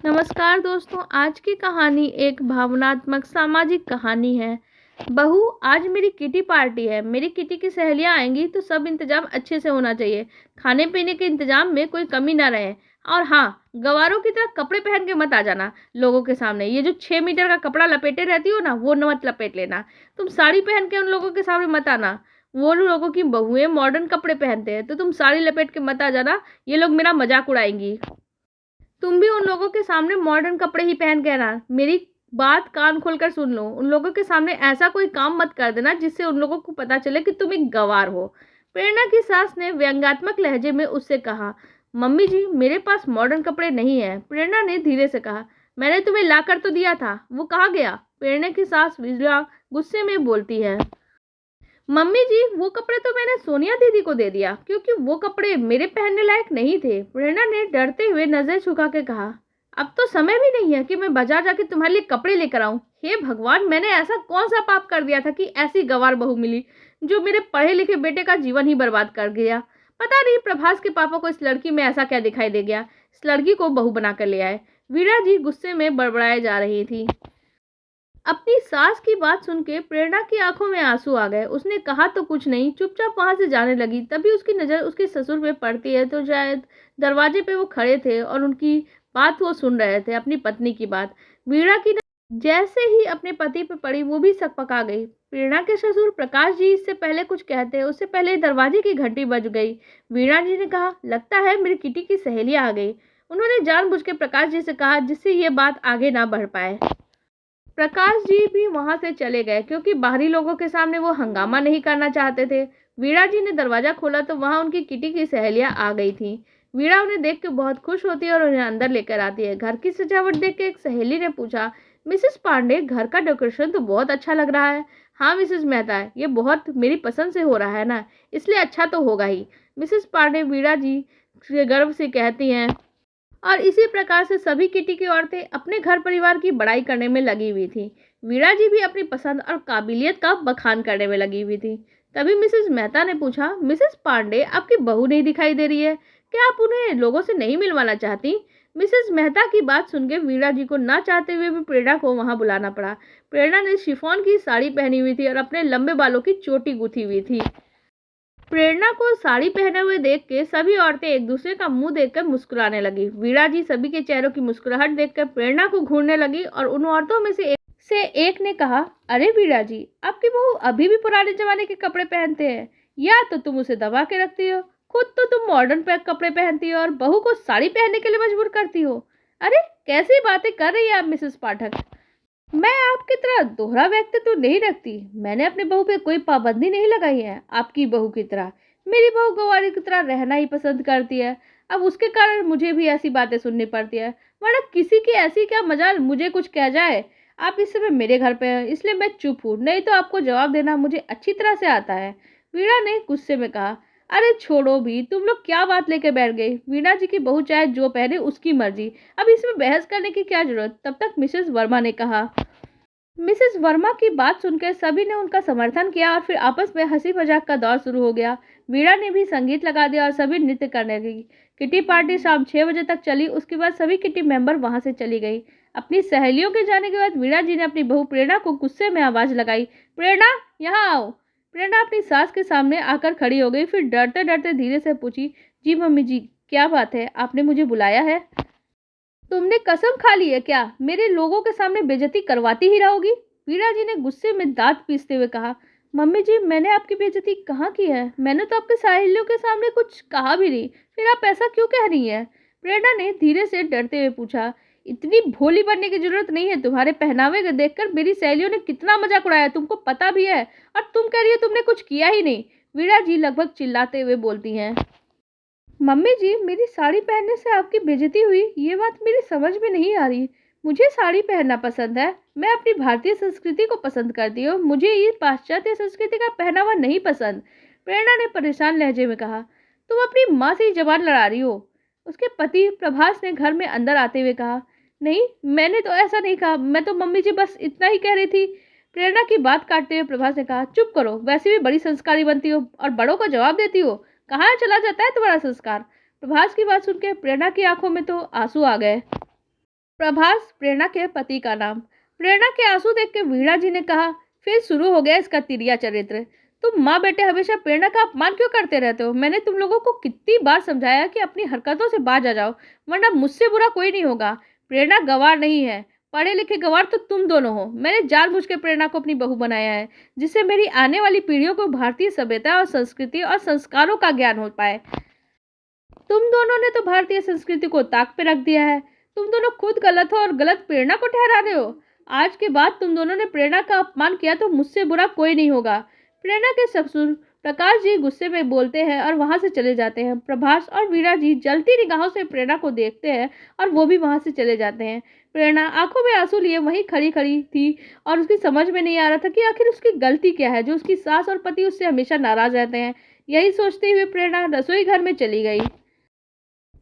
नमस्कार दोस्तों, आज की कहानी एक भावनात्मक सामाजिक कहानी है। बहू, आज मेरी किटी पार्टी है। मेरी किटी की सहेलियां आएंगी तो सब इंतजाम अच्छे से होना चाहिए। खाने पीने के इंतजाम में कोई कमी ना रहे। और हाँ, गवारों की तरह कपड़े पहन के मत आ जाना लोगों के सामने। ये जो 6 मीटर का कपड़ा लपेटे रहती हो ना, वो न मत लपेट लेना। तुम साड़ी पहन के उन लोगों के सामने मत आना। वो लोगों की बहुएं मॉडर्न कपड़े पहनते हैं तो तुम साड़ी लपेट के मत आ जाना। ये लोग मेरा मजाक उड़ाएंगी। तुम भी उन लोगों के सामने मॉडर्न कपड़े ही पहन के रहना। मेरी बात कान खोलकर सुन लो। उन लोगों के सामने ऐसा कोई काम मत कर देना जिससे उन लोगों को पता चले कि तुम एक गंवार हो। प्रेरणा की सास ने व्यंग्यात्मक लहजे में उससे कहा, मम्मी जी, मेरे पास मॉडर्न कपड़े नहीं है। प्रेरणा ने धीरे से कहा, मैंने तुम्हें लाकर तो दिया था, वो कहाँ गया? प्रेरणा की सास विजया गुस्से में बोलती है, मम्मी जी, वो कपड़े तो मैंने सोनिया दीदी को दे दिया क्योंकि वो कपड़े मेरे पहनने लायक नहीं थे। प्रेरणा ने डरते हुए नजर झुका के कहा, अब तो समय भी नहीं है कि मैं बाजार जाके तुम्हारे लिए कपड़े लेकर आऊं। हे भगवान, मैंने ऐसा कौन सा पाप कर दिया था कि ऐसी गंवार बहू मिली जो मेरे पढ़े लिखे बेटे का जीवन ही बर्बाद कर गया। पता नहीं प्रभास के पापा को इस लड़की में ऐसा क्या दिखाई दे गया, इस लड़की को बहू बनाकर ले आए। वीरा जी गुस्से में बड़बड़ाए जा रही थी। अपनी सास की बात सुन के प्रेरणा की आंखों में आंसू आ गए। उसने कहा तो कुछ नहीं, चुपचाप वहां से जाने लगी। तभी उसकी नज़र उसके ससुर पे पड़ती है तो शायद दरवाजे पे वो खड़े थे और उनकी बात वो सुन रहे थे, अपनी पत्नी की बात। वीणा की नज़र जैसे ही अपने पति पे पड़ी वो भी सकपका गई। प्रेरणा के ससुर प्रकाश जी इससे पहले कुछ कहते उससे पहले दरवाजे की घंटी बज गई। वीणा जी ने कहा, लगता है मेरी किटी की सहेली आ गई। उन्होंने जानबूझ के प्रकाश जी से कहा जिससे ये बात आगे ना बढ़ पाए। प्रकाश जी भी वहां से चले गए क्योंकि बाहरी लोगों के सामने वो हंगामा नहीं करना चाहते थे। वीणा जी ने दरवाजा खोला तो वहां उनकी किटी की सहेलियां आ गई थीं। वीणा उन्हें देख के बहुत खुश होती है और उन्हें अंदर लेकर आती है। घर की सजावट देख के एक सहेली ने पूछा, मिसेस पांडे, घर का डेकोरेशन तो बहुत अच्छा लग रहा है। हाँ मिसेस मेहता, ये बहुत मेरी पसंद से हो रहा है ना, इसलिए अच्छा तो होगा ही। मिसेस पांडे वीणा जी से गर्व से कहती हैं। और इसी प्रकार से सभी किटी की औरतें अपने घर परिवार की बड़ाई करने में लगी हुई थी। वीणा जी भी अपनी पसंद और काबिलियत का बखान करने में लगी हुई थी। तभी मिसेस मेहता ने पूछा, मिसेस पांडे, आपकी बहू नहीं दिखाई दे रही है, क्या आप उन्हें लोगों से नहीं मिलवाना चाहती? मिसेस मेहता की बात सुनकर वीणा जी को ना चाहते हुए भी प्रेरणा को वहां बुलाना पड़ा। प्रेरणा ने शिफॉन की साड़ी पहनी हुई थी और अपने लंबे बालों की चोटी गूंथी हुई थी। प्रेरणा को साड़ी पहने हुए देख के सभी औरतें एक दूसरे का मुंह देखकर मुस्कुराने लगी। वीणा जी सभी के चेहरों की मुस्कुराहट देखकर प्रेरणा को घूरने लगी और उन औरतों में से एक ने कहा, अरे वीणा जी, आपकी बहू अभी भी पुराने जमाने के कपड़े पहनते हैं, या तो तुम उसे दबा के रखती हो, खुद तो तुम मॉडर्न कपड़े पहनती हो और बहू को साड़ी पहनने के लिए मजबूर करती हो। अरे कैसी बातें कर रही है आप मिसेस पाठक? मैं आपकी तरह दोहरा व्यक्तित्व नहीं रखती। मैंने अपनी बहू पे कोई पाबंदी नहीं लगाई है आपकी बहू की तरह। मेरी बहू गवारी की तरह रहना ही पसंद करती है। अब उसके कारण मुझे भी ऐसी बातें सुननी पड़ती है, वरना किसी की ऐसी क्या मजाल मुझे कुछ कह जाए। आप इस समय मेरे घर पे हैं इसलिए मैं चुप हूँ, नहीं तो आपको जवाब देना मुझे अच्छी तरह से आता है। वीणा ने गुस्से में कहा, अरे छोड़ो भी, तुम लोग क्या बात लेके बैठ गए? वीणा जी की बहू चाहे जो पहने उसकी मर्जी, अब इसमें बहस करने की क्या जरूरत? तब तक मिसेस वर्मा ने कहा। मिसेस वर्मा की बात सुनकर सभी ने उनका समर्थन किया और फिर आपस में हंसी मजाक का दौर शुरू हो गया। वीणा ने भी संगीत लगा दिया और सभी नृत्य करने लगी। किटी पार्टी शाम 6 बजे तक चली। उसके बाद सभी किटी मेंबर वहां से चली गई। अपनी सहेलियों के जाने के बाद वीणा जी ने अपनी बहू प्रेरणा को गुस्से में आवाज लगाई, प्रेरणा, यहाँ आओ। प्रेरणा अपनी सास के सामने आकर खड़ी हो गई, फिर डरते डरते धीरे से पूछी, जी मम्मी जी, क्या बात है, आपने मुझे बुलाया है? तुमने कसम खा ली है क्या मेरे लोगों के सामने बेइज्जती करवाती ही रहोगी? वीरा जी ने गुस्से में दांत पीसते हुए कहा, मम्मी जी, मैंने आपकी बेइज्जती कहाँ की है? मैंने तो आपके सहेलियों के सामने कुछ कहा भी नहीं, फिर आप ऐसा क्यों कह रही हैं? प्रेरणा ने धीरे से डरते हुए पूछा, इतनी भोली बनने की जरूरत नहीं है। तुम्हारे पहनावे को देखकर मेरी सहेलियों ने कितना मजाक उड़ाया, तुमको पता भी है, और तुम कह रही हो तुमने कुछ किया ही नहीं। वीरा जी लगभग चिल्लाते हुए बोलती हैं, मम्मी जी, मेरी साड़ी पहनने से आपकी बेइज्जती हुई, ये बात मेरी समझ में नहीं आ रही। मुझे साड़ी पहनना पसंद है। मैं अपनी भारतीय संस्कृति को पसंद करती हूँ। मुझे ये पाश्चात्य संस्कृति का पहनावा नहीं पसंद। प्रेरणा ने परेशान लहजे में कहा, तुम अपनी माँ से ही जबान लड़ा रही हो। उसके पति प्रभास ने घर में अंदर आते हुए कहा, नहीं, मैंने तो ऐसा नहीं कहा, मैं तो मम्मी जी बस इतना ही कह रही थी। प्रेरणा की बात काटते हुए प्रभास ने कहा, चुप करो, वैसे भी बड़ी संस्कारी बनती हो और बड़ों का जवाब देती हो। कहाँ चला जाता है तुम्हारा संस्कार? प्रभास की बात सुनकर प्रेरणा की आंखों में तो आंसू आ गए। प्रभास, प्रेरणा के पति का नाम। प्रेरणा के आंसू देख के वीणा जी ने कहा, फिर शुरू हो गया इसका तिरिया चरित्र। तुम माँ बेटे हमेशा प्रेरणा का अपमान क्यों करते रहते हो? मैंने तुम लोगों को कितनी बार समझाया कि अपनी हरकतों से बाज आ जाओ, वरना मुझसे बुरा कोई नहीं होगा। प्रेरणा गंवार नहीं है, पढ़े लिखे गंवार तो तुम दोनों हो। मैंने जानबूझ के प्रेरणा को अपनी बहू बनाया है, जिससे मेरी आने वाली पीढ़ियों को भारतीय सभ्यता और संस्कृति और संस्कारों का ज्ञान हो पाए। तुम दोनों ने तो भारतीय संस्कृति को ताक पे रख दिया है। तुम दोनों खुद गलत हो और गलत प्रेरणा को ठहरा रहे हो। आज के बाद तुम दोनों ने प्रेरणा का अपमान किया तो मुझसे बुरा कोई नहीं होगा। प्रेरणा के ससुर प्रकाश जी गुस्से में बोलते हैं और वहां से चले जाते हैं। प्रभास और वीरा जी जलती निगाहों से प्रेरणा को देखते हैं और वो भी वहां से चले जाते हैं। प्रेरणा आंखों में आंसू लिए वहीं खड़ी खड़ी थी और उसकी समझ में नहीं आ रहा था कि आखिर उसकी गलती क्या है जो उसकी सास और पति उससे हमेशा नाराज रहते हैं। यही सोचते हुए प्रेरणा रसोई घर में चली गई।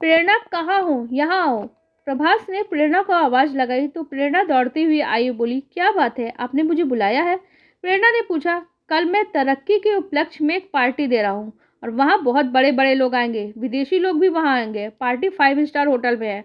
प्रेरणा, कहाँ हो? यहाँ आओ। प्रभास ने प्रेरणा को आवाज लगाई तो प्रेरणा दौड़ती हुई आई, बोली, क्या बात है, आपने मुझे बुलाया है? प्रेरणा ने पूछा, कल मैं तरक्की के उपलक्ष्य में एक पार्टी दे रहा हूँ और वहाँ बहुत बड़े बड़े लोग आएंगे, विदेशी लोग भी वहाँ आएंगे। पार्टी 5 स्टार होटल में है,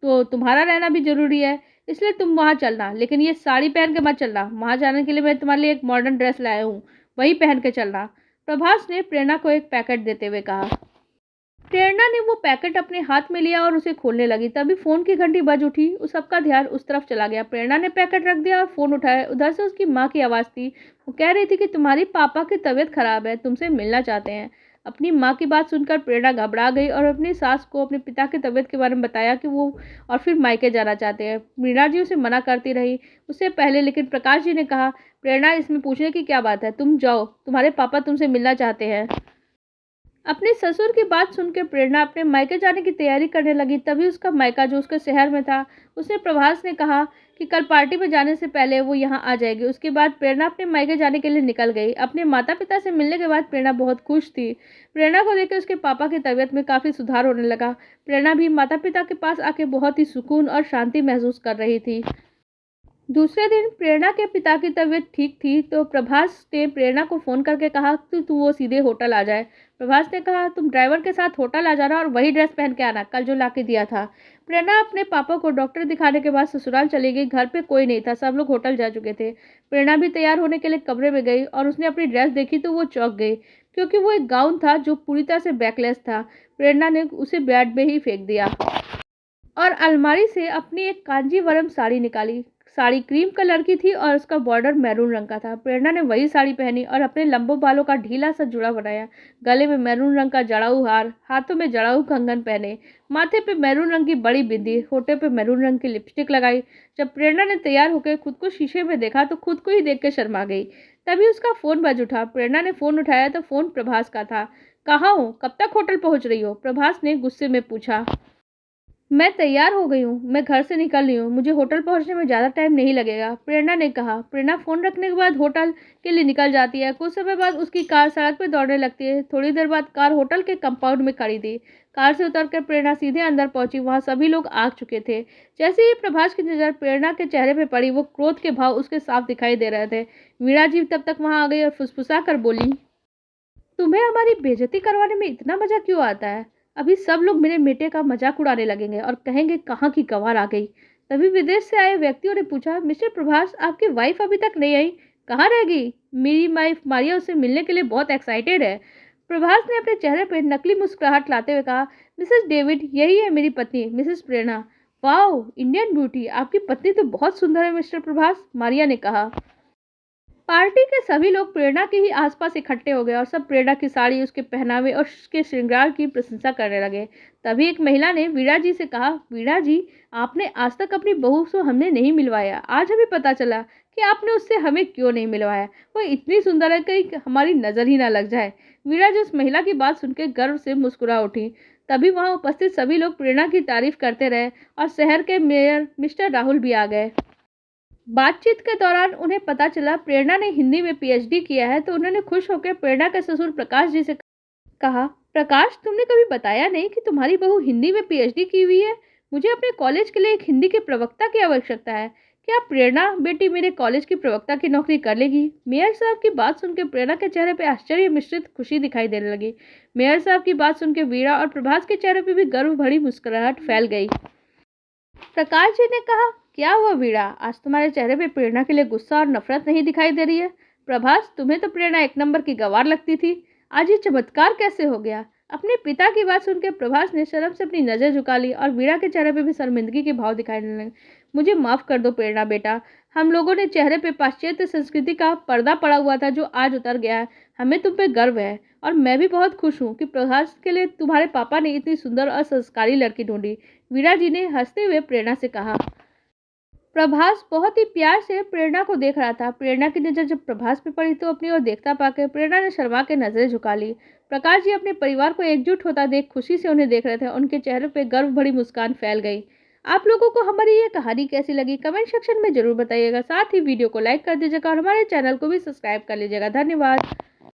तो तुम्हारा रहना भी जरूरी है, इसलिए तुम वहाँ चलना। लेकिन ये साड़ी पहन के मत चलना। वहाँ जाने के लिए मैं तुम्हारे लिए एक मॉडर्न ड्रेस लाया हूँ, वही पहन के चलना। प्रभास ने प्रेरणा को एक पैकेट देते हुए कहा। प्रेरणा ने वो पैकेट अपने हाथ में लिया और उसे खोलने लगी। तभी फोन की घंटी बज उठी। उस सबका ध्यान उस तरफ चला गया। प्रेरणा ने पैकेट रख दिया और फोन उठाया। उधर से उसकी माँ की आवाज़ थी। वो कह रही थी कि तुम्हारी पापा की तबीयत खराब है, तुमसे मिलना चाहते हैं। अपनी माँ की बात सुनकर प्रेरणा घबरा गई और अपनी सास को अपने पिता की तबीयत के बारे में बताया कि वो और फिर मायके जाना चाहते हैं। मीरा जी उसे मना करती रही उससे पहले, लेकिन प्रकाश जी ने कहा, प्रेरणा, इसमें पूछने की क्या बात है, तुम जाओ, तुम्हारे पापा तुमसे मिलना चाहते हैं। अपने ससुर की बात सुनकर प्रेरणा अपने मायके जाने की तैयारी करने लगी। तभी उसका मायका जो उसके शहर में था, उसने प्रभास ने कहा कि कल पार्टी में जाने से पहले वो यहाँ आ जाएगी। उसके बाद प्रेरणा अपने मायके जाने के लिए निकल गई। अपने माता पिता से मिलने के बाद प्रेरणा बहुत खुश थी। प्रेरणा को देखकर उसके पापा की तबीयत में काफ़ी सुधार होने लगा। प्रेरणा भी माता पिता के पास आके बहुत ही सुकून और शांति महसूस कर रही थी। दूसरे दिन प्रेरणा के पिता की तबीयत ठीक थी तो प्रभास ने प्रेरणा को फ़ोन करके कहा कि तू वो सीधे होटल आ जाए। प्रभास ने कहा, तुम ड्राइवर के साथ होटल आ जाना और वही ड्रेस पहन के आना, कल जो ला के दिया था। प्रेरणा अपने पापा को डॉक्टर दिखाने के बाद ससुराल चली गई। घर पे कोई नहीं था, सब लोग होटल जा चुके थे। प्रेरणा भी तैयार होने के लिए कमरे में गई और उसने अपनी ड्रेस देखी तो वो चौंक गई, क्योंकि वो एक गाउन था जो पूरी तरह से बैकलेस था। प्रेरणा ने उसे बेड में ही फेंक दिया और अलमारी से अपनी एक कांजीवरम साड़ी निकाली। साड़ी क्रीम कलर की थी और उसका बॉर्डर मैरून रंग का था। प्रेरणा ने वही साड़ी पहनी और अपने लंबे बालों का ढीला सा जुड़ा बनाया। गले में मैरून रंग का जड़ाऊ हार, हाथों में जड़ाऊ कंगन पहने, माथे पे मैरून रंग की बड़ी बिंदी, होठे पे मैरून रंग की लिपस्टिक लगाई। जब प्रेरणा ने तैयार होकर खुद को शीशे में देखा तो खुद को ही देख के शर्मा गई। तभी उसका फोन बज उठा। प्रेरणा ने फोन उठाया तो फोन प्रभास का था। कहाँ हो, कब तक होटल पहुंच रही हो? प्रभास ने गुस्से में पूछा। मैं तैयार हो गई हूँ, मैं घर से निकल रही हूँ, मुझे होटल पहुँचने में ज़्यादा टाइम नहीं लगेगा, प्रेरणा ने कहा। प्रेरणा फ़ोन रखने के बाद होटल के लिए निकल जाती है। कुछ समय बाद उसकी कार सड़क पर दौड़ने लगती है। थोड़ी देर बाद कार होटल के कंपाउंड में खड़ी थी। कार से उतरकर प्रेरणा सीधे अंदर पहुंची। वहाँ सभी लोग आ चुके थे। जैसे ही प्रभास की नज़र प्रेरणा के चेहरे पर पड़ी, वो क्रोध के भाव उसके साफ दिखाई दे रहे थे। वीणा जी तब तक वहाँ आ गई और फुसफुसा कर बोली, तुम्हें हमारी बेइज्जती करवाने में इतना मजा क्यों आता है? अभी सब लोग मेरे बेटे का मजाक उड़ाने लगेंगे और कहेंगे कहाँ की गंवार आ गई। तभी विदेश से आए व्यक्तियों ने पूछा, मिस्टर प्रभास, आपकी वाइफ अभी तक नहीं आई, कहाँ रह गई? मेरी वाइफ मारिया उससे मिलने के लिए बहुत एक्साइटेड है। प्रभास ने अपने चेहरे पर नकली मुस्कुराहट लाते हुए कहा, मिसेस डेविड, यही है मेरी पत्नी मिसेस प्रेरणा। वाह, इंडियन ब्यूटी, आपकी पत्नी तो बहुत सुंदर है मिस्टर प्रभास, मारिया ने कहा। पार्टी के सभी लोग प्रेरणा के ही आसपास इकट्ठे हो गए और सब प्रेरणा की साड़ी, उसके पहनावे और उसके श्रृंगार की प्रशंसा करने लगे। तभी एक महिला ने वीणा जी से कहा, वीणा जी, आपने आज तक अपनी बहू से हमने नहीं मिलवाया। आज हमें पता चला कि आपने उससे हमें क्यों नहीं मिलवाया। वो इतनी सुंदर है कि हमारी नज़र ही ना लग जाए। वीणा जी उस महिला की बात सुनकर गर्व से मुस्कुरा उठी। तभी वहाँ उपस्थित सभी लोग प्रेरणा की तारीफ करते रहे और शहर के मेयर मिस्टर राहुल भी आ गए। बातचीत के दौरान उन्हें पता चला प्रेरणा ने हिंदी में पीएचडी किया है, तो उन्होंने खुश होकर प्रेरणा के ससुर प्रकाश जी से कहा, प्रकाश, तुमने कभी बताया नहीं कि तुम्हारी बहू हिंदी में पीएचडी की हुई है। मुझे अपने कॉलेज के लिए एक हिंदी के प्रवक्ता की आवश्यकता है। क्या प्रेरणा बेटी मेरे कॉलेज की प्रवक्ता की नौकरी कर लेगी? मेयर साहब की बात सुनकर प्रेरणा के चेहरे पर आश्चर्य मिश्रित खुशी दिखाई देने लगी। मेयर साहब की बात सुनकर वीरा और प्रभास के चेहरे पर भी गर्व भरी मुस्कुराहट फैल गई। प्रकाश जी ने कहा, क्या हुआ वीणा, आज तुम्हारे चेहरे पे प्रेरणा के लिए गुस्सा और नफरत नहीं दिखाई दे रही है? प्रभास, तुम्हें तो प्रेरणा एक नंबर की गंवार लगती थी, आज ये चमत्कार कैसे हो गया? अपने पिता की बात सुनकर प्रभास ने शर्म से अपनी नजर झुका ली और वीणा के चेहरे पे भी शर्मिंदगी के भाव दिखाई देने लगे। मुझे माफ कर दो प्रेरणा बेटा, हम लोगों ने चेहरे पे पाश्चात्य संस्कृति का पर्दा पड़ा हुआ था जो आज उतर गया है। हमें तुम पे गर्व है और मैं भी बहुत खुश हूँ कि प्रभास के लिए तुम्हारे पापा ने इतनी सुंदर और संस्कारी लड़की ढूंढी। वीणा जी ने हंसते हुए प्रेरणा से कहा। प्रभास बहुत ही प्यार से प्रेरणा को देख रहा था। प्रेरणा की नजर जब प्रभास पे पड़ी तो अपनी ओर देखता पाकर प्रेरणा ने शर्मा के नजरें झुका ली। प्रकाश जी अपने परिवार को एकजुट होता देख खुशी से उन्हें देख रहे थे। उनके चेहरे पे गर्व भरी मुस्कान फैल गई। आप लोगों को हमारी ये कहानी कैसी लगी कमेंट सेक्शन में जरूर बताइएगा। साथ ही वीडियो को लाइक कर दीजिएगा और हमारे चैनल को भी सब्सक्राइब कर लीजिएगा। धन्यवाद।